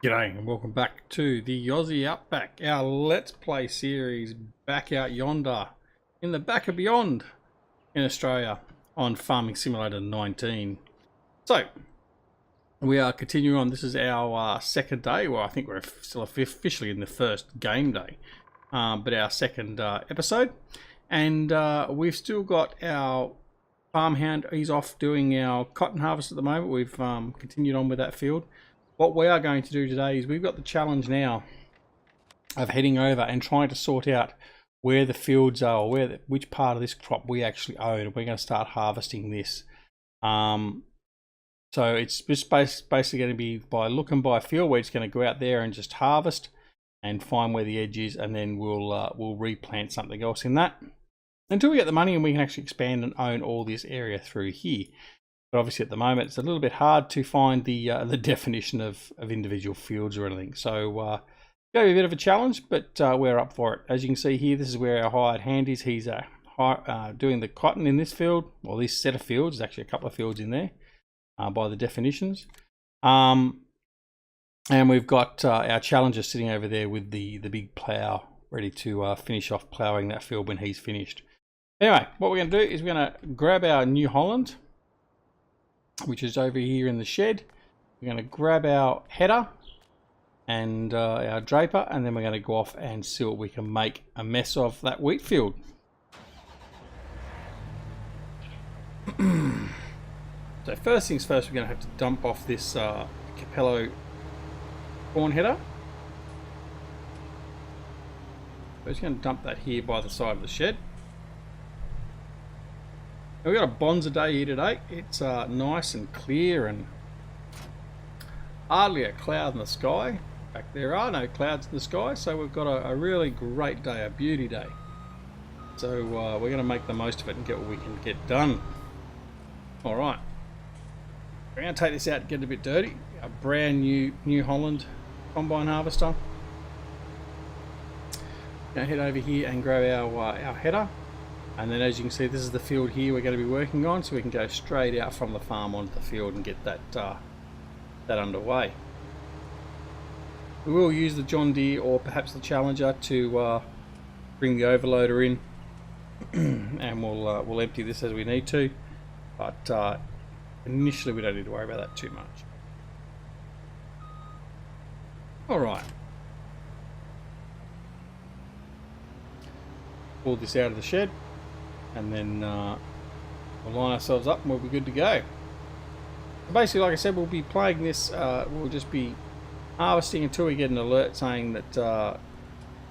G'day and welcome back to the Aussie Outback, our Let's Play series back out yonder in the back of beyond in Australia on Farming Simulator 19. So, we are continuing on. This is our second day. Well, I think we're still officially in the first game day, but our second episode. And we've still got our farmhand. He's off doing our cotton harvest at the moment. We've continued on with that field. What we are going to do today is we've got the challenge now of heading over and trying to sort out where the fields are, or which part of this crop we actually own. We're going to start harvesting this. So it's just basically going to be by looking by field. We're just going to go out there and just harvest and find where the edge is, and then we'll replant something else in that until we get the money and we can actually expand and own all this area through here. But obviously at the moment it's a little bit hard to find the definition of individual fields or anything. So going to be a bit of a challenge, but we're up for it. As you can see here, this is where our hired hand is. He's doing the cotton in this field, or this set of fields. There's actually a couple of fields in there by the definitions. And we've got our challenger sitting over there with the big plough, ready to finish off ploughing that field when he's finished. Anyway, what we're going to do is we're going to grab our New Holland, which is over here in the shed. We're going to grab our header and our draper, and then we're going to go off and see what we can make a mess of that wheat field. So first things first, we're going to have to dump off this Capello corn header. We're just going to dump that here by the side of the shed. We've got a bonza day here today. It's nice and clear and hardly a cloud in the sky. In fact, there are no clouds in the sky, so we've got a really great day, a beauty day. So we're going to make the most of it and get what we can get done. Alright, we're going to take this out and get it a bit dirty. A brand new New Holland combine harvester. Now head over here and grab our header. And then, as you can see, this is the field here we're going to be working on, so we can go straight out from the farm onto the field and get that underway. We will use the John Deere or perhaps the Challenger to bring the overloader in, and we'll empty this as we need to. But initially, we don't need to worry about that too much. All right. Pull this out of the shed. And then we'll line ourselves up and we'll be good to go. Basically, like I said, we'll be playing this, we'll just be harvesting until we get an alert saying that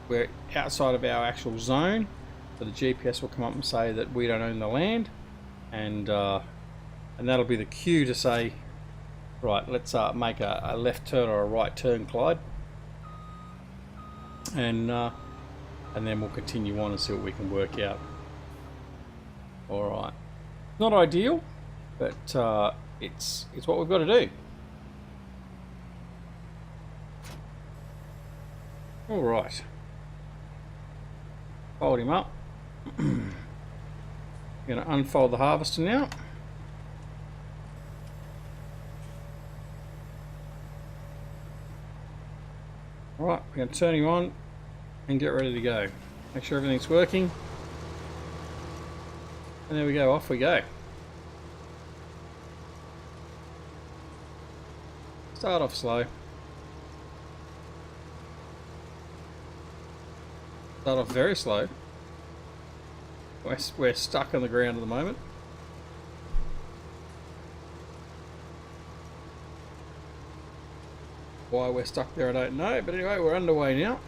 we're outside of our actual zone. So the GPS will come up and say that we don't own the land, and that'll be the cue to say, right, let's make a left turn or a right turn, Clyde. And then we'll continue on and see what we can work out. Alright, not ideal, but it's what we've got to do. Alright, fold him up. I'm going to unfold the harvester now. Alright, we're going to turn him on and get ready to go. Make sure everything's working. And there we go, off we go. Start off slow. Start off very slow. We're stuck on the ground at the moment. Why we're stuck there I don't know, but anyway, we're underway now.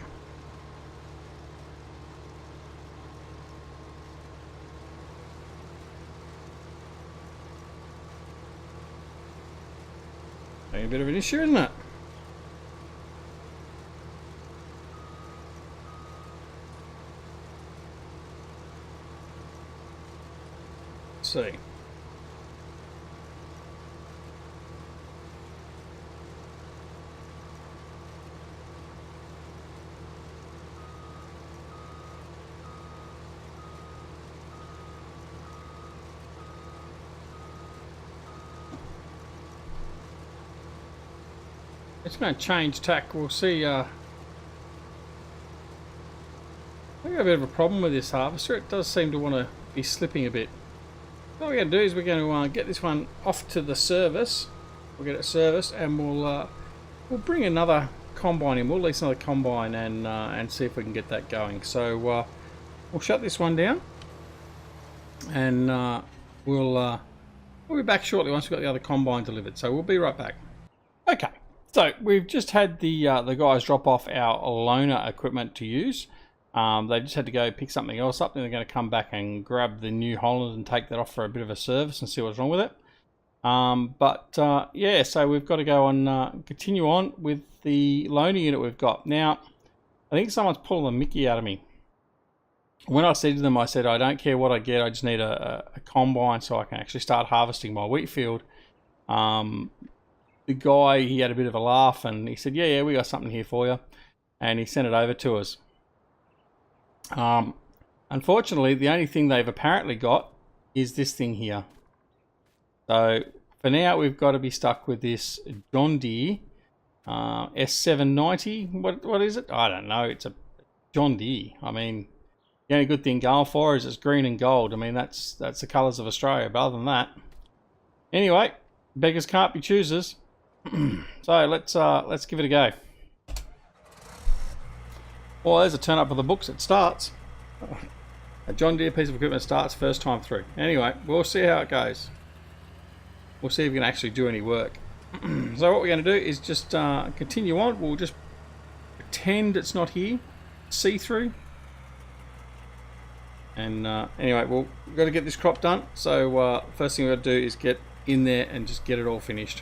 A bit of an issue, isn't it? Let's see. It's going to change tack. We'll see. I got a bit of a problem with this harvester. It does seem to want to be slipping a bit. What we're going to do is we're going to get this one off to the service. We'll get it serviced, and we'll bring another combine in. We'll lease another combine and see if we can get that going. So we'll shut this one down, and we'll be back shortly once we've got the other combine delivered. So we'll be right back. Okay, so we've just had the guys drop off our loaner equipment to use. They just had to go pick something else up, then they're going to come back and grab the New Holland and take that off for a bit of a service and see what's wrong with it. Yeah, so we've got to go and continue on with the loaner unit we've got. Now, I think someone's pulling the mickey out of me. When I said to them, I said, I don't care what I get, I just need a combine so I can actually start harvesting my wheat field. The guy, he had a bit of a laugh and he said, yeah, we got something here for you. And he sent it over to us. Unfortunately, the only thing they've apparently got is this thing here. So for now, we've got to be stuck with this John Deere S790. What is it? I don't know. It's a John Deere. I mean, the only good thing going for is it's green and gold. I mean, that's the colours of Australia. But other than that, anyway, beggars can't be choosers. So let's give it a go. Well, there's a turn up of the books. It starts. A John Deere piece of equipment starts first time through. Anyway, we'll see how it goes. We'll see if we can actually do any work. So what we're going to do is just continue on. We'll just pretend it's not here. See through. And anyway, we've got to get this crop done. So first thing we've got to do is get in there and just get it all finished.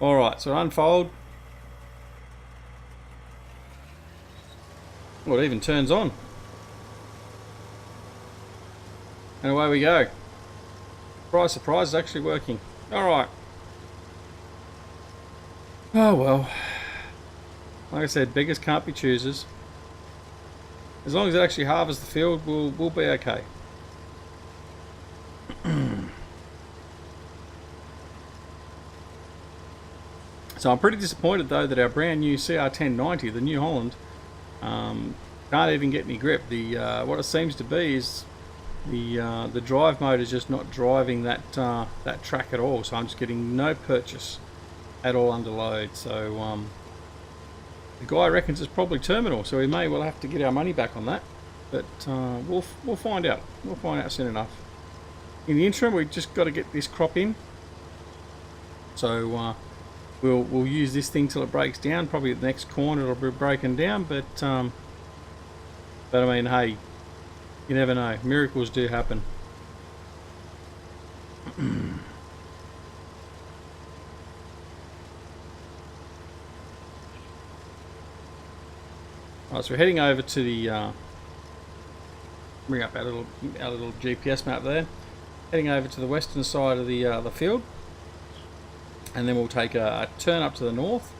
Alright, so unfold. Well, it even turns on. And away we go. Surprise, surprise, it's actually working. Alright. Oh well. Like I said, beggars can't be choosers. As long as it actually harvests the field, we'll be okay. So I'm pretty disappointed though that our brand new CR1090, the New Holland, can't even get any grip. What it seems to be is the drive mode is just not driving that track at all. So I'm just getting no purchase at all under load. So the guy reckons it's probably terminal. So we may well have to get our money back on that. But we'll find out. We'll find out soon enough. In the interim, we've just got to get this crop in. So we'll use this thing till it breaks down. Probably at the next corner it'll be broken down. But I mean, hey, you never know. Miracles do happen. Alright, so we're heading over to the bring up our little GPS map there. Heading over to the western side of the field, and then we'll take a turn up to the north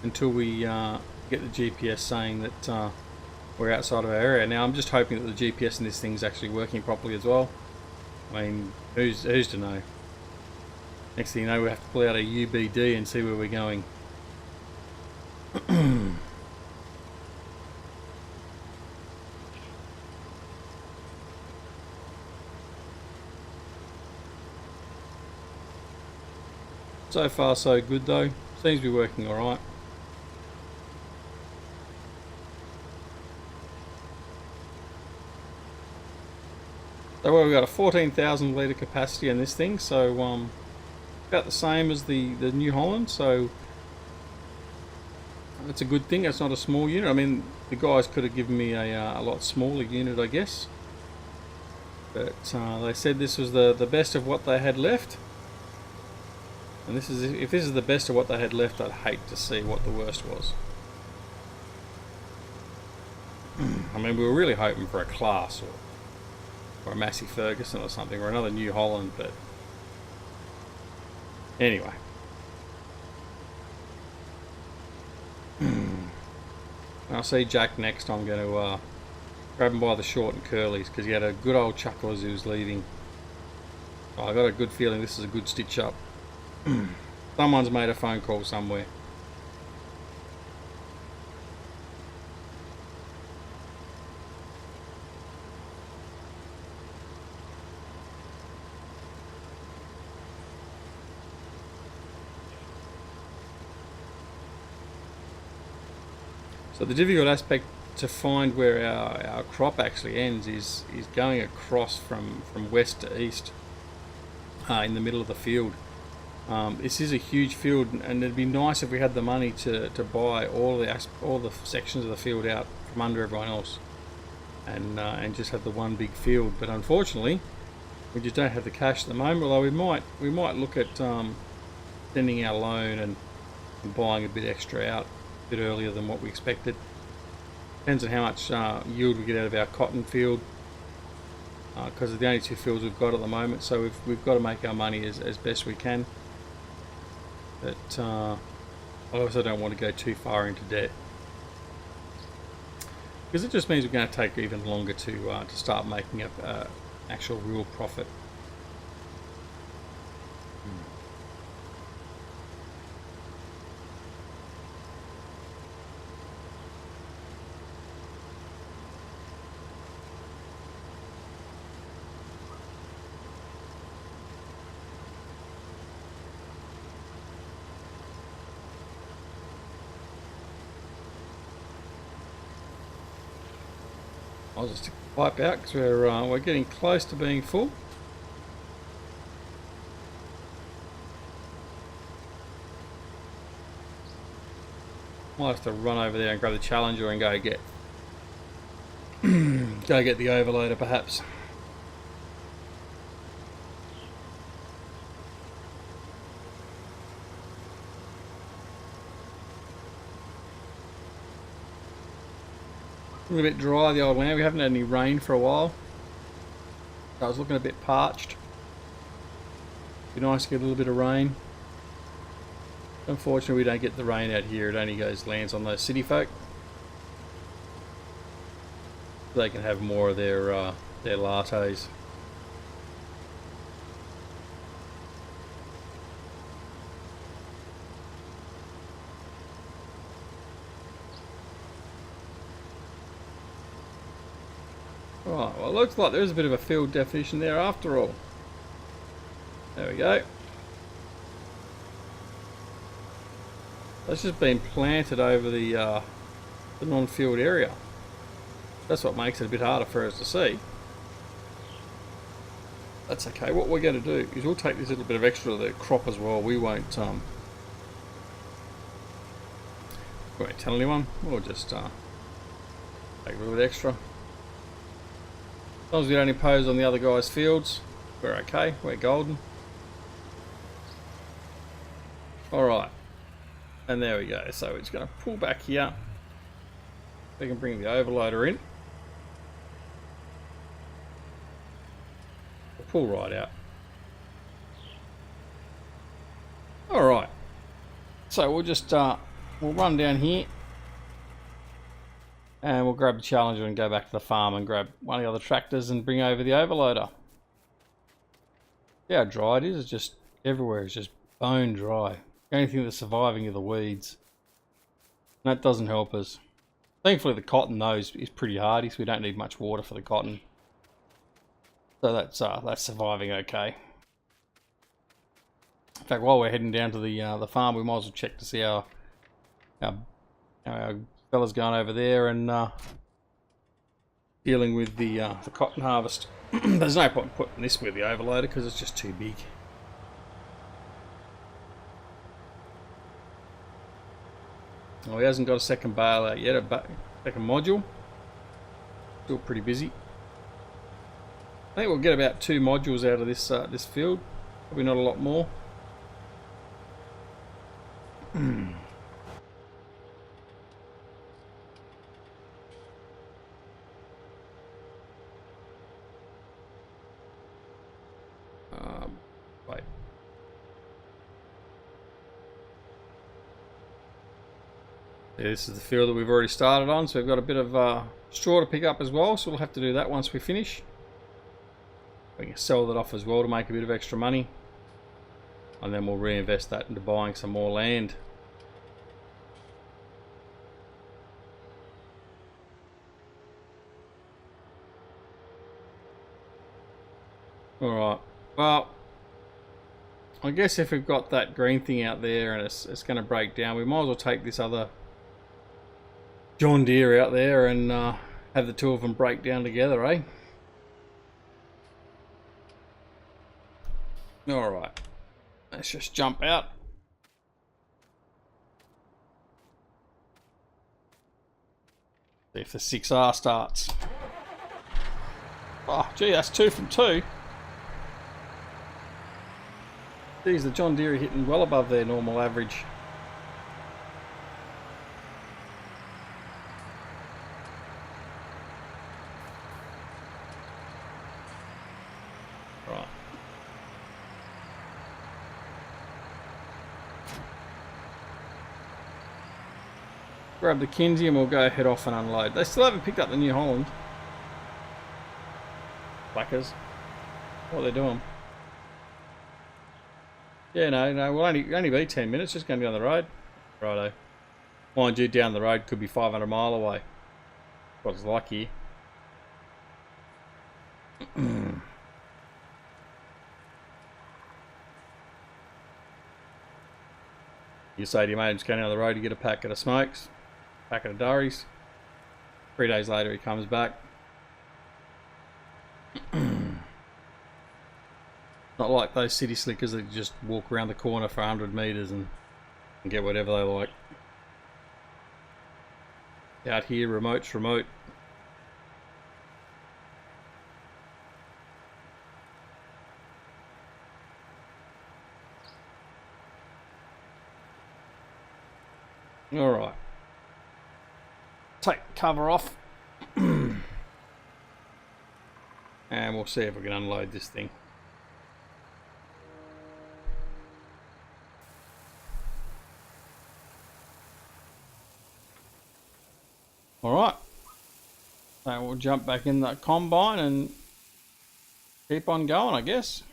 until we get the GPS saying that we're outside of our area. Now I'm just hoping that the GPS in this thing's actually working properly as well. I mean, who's to know? Next thing you know, we have to pull out a UBD and see where we're going. So far so good though, seems to be working alright. So well, we've got a 14,000 litre capacity in this thing, so about the same as the New Holland, so that's a good thing. It's not a small unit. I mean, the guys could have given me a lot smaller unit, I guess, but they said this was the best of what they had left. And this is, if this is the best of what they had left, I'd hate to see what the worst was. I mean, we were really hoping for a Class or a Massey Ferguson or something, or another New Holland, but anyway. I'll see Jack next. I'm going to grab him by the short and curlies because he had a good old chuckle as he was leaving. I got a good feeling this is a good stitch up. Someone's made a phone call somewhere. But the difficult aspect to find where our crop actually ends is going across from west to east in the middle of the field. This is a huge field, and it'd be nice if we had the money to buy all the sections of the field out from under everyone else, and just have the one big field. But unfortunately, we just don't have the cash at the moment. Although we might look at sending our loan and buying a bit extra out a bit earlier than what we expected. Depends on how much yield we get out of our cotton field, because they're the only two fields we've got at the moment. So we've got to make our money as best we can. But I also don't want to go too far into debt, because it just means we're going to take even longer to start making a actual real profit. I'll just stick the pipe out because we're getting close to being full. Might have to run over there and grab the Challenger and go get the overloader perhaps. A little bit dry the old land. We haven't had any rain for a while. I was looking a bit parched. Be nice to get a little bit of rain. Unfortunately, we don't get the rain out here. It only lands on those city folk. They can have more of their lattes. Right, well, it looks like there's a bit of a field definition there after all. There we go. That's just been planted over the non-field area. That's what makes it a bit harder for us to see. That's okay. What we're going to do is we'll take this little bit of extra of the crop as well. We won't tell anyone. We'll just take a little bit extra. As long as we don't impose on the other guys' fields, we're okay. We're golden. Alright. And there we go. So it's going to pull back here. We can bring the overloader in. We'll pull right out. Alright. So we'll just we'll run down here. And we'll grab the Challenger and go back to the farm and grab one of the other tractors and bring over the overloader. See how dry it is? It's just everywhere. It's just bone dry. The only thing that's surviving are the weeds. And that doesn't help us. Thankfully the cotton though is pretty hardy, so we don't need much water for the cotton. So that's surviving okay. In fact, while we're heading down to the farm, we might as well check to see how our fella's going over there and dealing with the cotton harvest. There's no point putting this with the overloader because it's just too big. Oh, he hasn't got a second bale out yet, a second module. Still pretty busy. I think we'll get about 2 modules out of this field. Probably not a lot more. Wait. Yeah, this is the field that we've already started on, so we've got a bit of straw to pick up as well, so we'll have to do that once we finish. We can sell that off as well to make a bit of extra money, and then we'll reinvest that into buying some more land. Alright, well, I guess if we've got that green thing out there and it's going to break down, we might as well take this other John Deere out there and have the two of them break down together, eh? Alright, let's just jump out. See if the 6R starts. Oh, gee, that's 2 from 2. Geez, the John Deere are hitting well above their normal average. Right. Grab the Kinsey and we'll go head off and unload. They still haven't picked up the New Holland. Blackers. What are they doing? Yeah, no, we'll only be 10 minutes, just going down the road. Righto. Mind you, down the road could be 500 mile away. What it's like here. You say to your mate, I'm just going down the road to get a packet of smokes, packet of durries. 3 days later he comes back. Not like those city slickers that just walk around the corner for 100 metres and get whatever they like. Out here, remote's remote. Alright. Take the cover off. And we'll see if we can unload this thing. Alright, so we'll jump back in that combine and keep on going, I guess.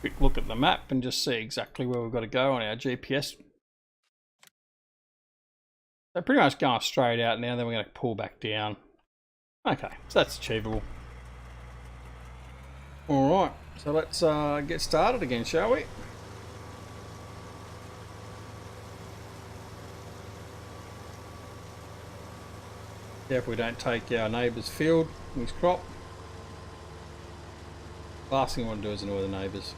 Quick look at the map and just see exactly where we've got to go on our GPS. So pretty much going straight out now, then we're going to pull back down. Okay, so that's achievable. Alright, so let's get started again, shall we? Yeah, if we don't take our neighbour's field, his crop. Last thing I want to do is annoy the neighbours.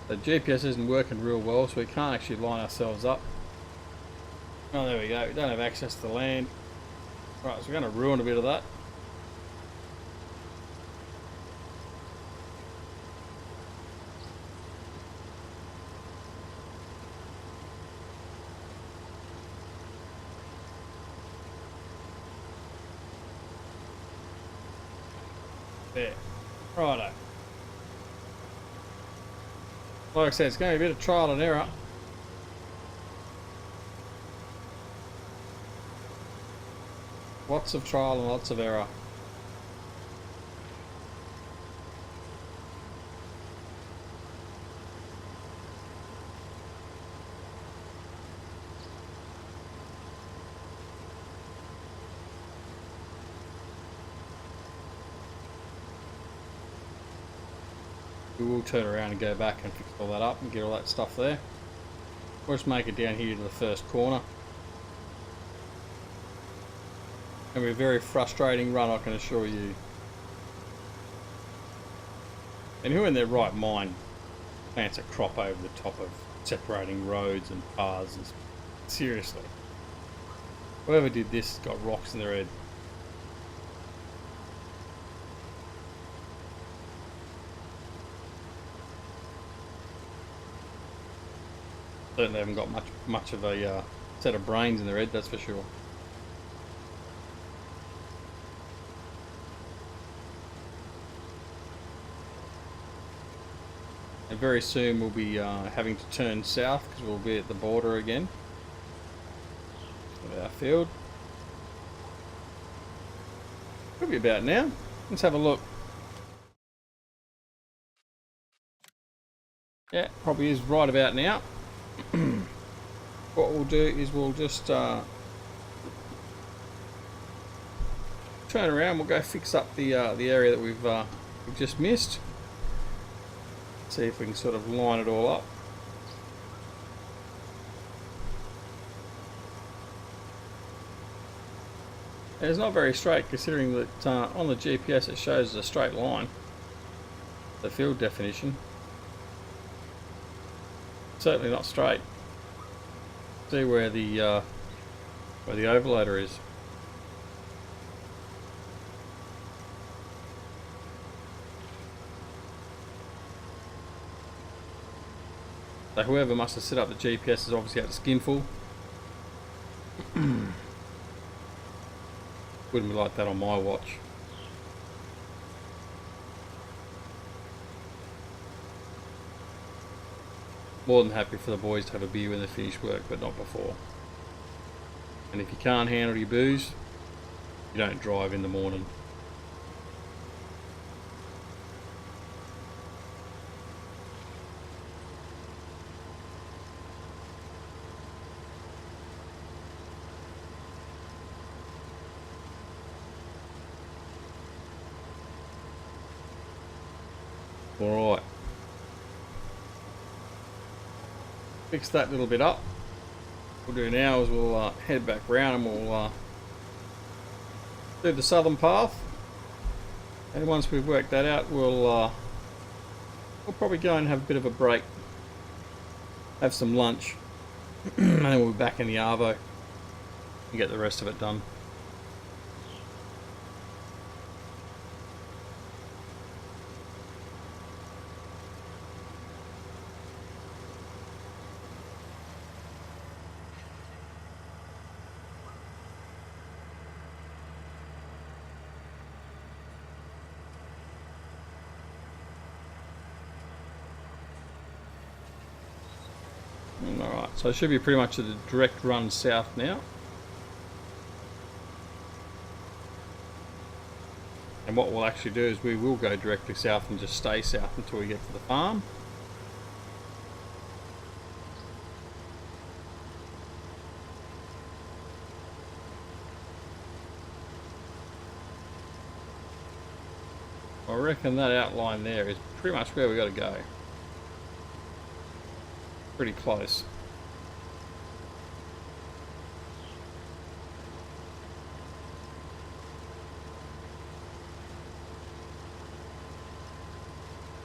The GPS isn't working real well, so we can't actually line ourselves up. Oh, there we go. We don't have access to the land. Right, so we're going to ruin a bit of that. There. Righto. Like I said, it's going to be a bit of trial and error. Lots of trial and lots of error. We will turn around and go back and fix all that up and get all that stuff there. We'll just make it down here to the first corner. It'll be a very frustrating run, I can assure you. And who in their right mind plants a crop over the top of separating roads and paths? Seriously. Whoever did this has got rocks in their head. Certainly haven't got much of a set of brains in their head, that's for sure. very soon we'll be having to turn south because we'll be at the border again of our field. Could be about now. Let's have a look. Yeah, probably is right about now. What we'll do is we'll just turn around. We'll go fix up the area that we've just missed. See if we can sort of line it all up. And it's not very straight, considering that on the GPS it shows a straight line. The field definition. Certainly not straight. See where the overloader is. So whoever must have set up the GPS has obviously had a skinful. Wouldn't be like that on my watch. More than happy for the boys to have a beer when they finish work, but not before. And if you can't handle your booze, you don't drive in the morning. Alright. Fix that little bit up. What we'll do now is we'll head back round and we'll do the southern path. And once we've worked that out, we'll probably go and have a bit of a break. Have some lunch. And then we'll be back in the Arvo and get the rest of it done. Alright, so it should be pretty much a direct run south now. And what we'll actually do is we will go directly south and just stay south until we get to the farm. I reckon that outline there is pretty much where we got to go. Pretty close.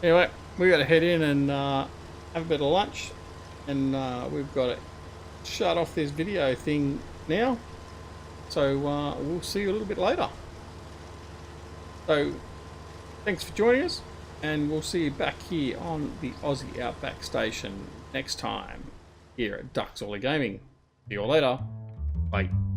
Anyway, we got to head in and have a bit of lunch, and we've got to shut off this video thing now. So we'll see you a little bit later. So thanks for joining us, and we'll see you back here on the Aussie Outback Station next time here at DoughBoy Gaming. See you all later. Bye.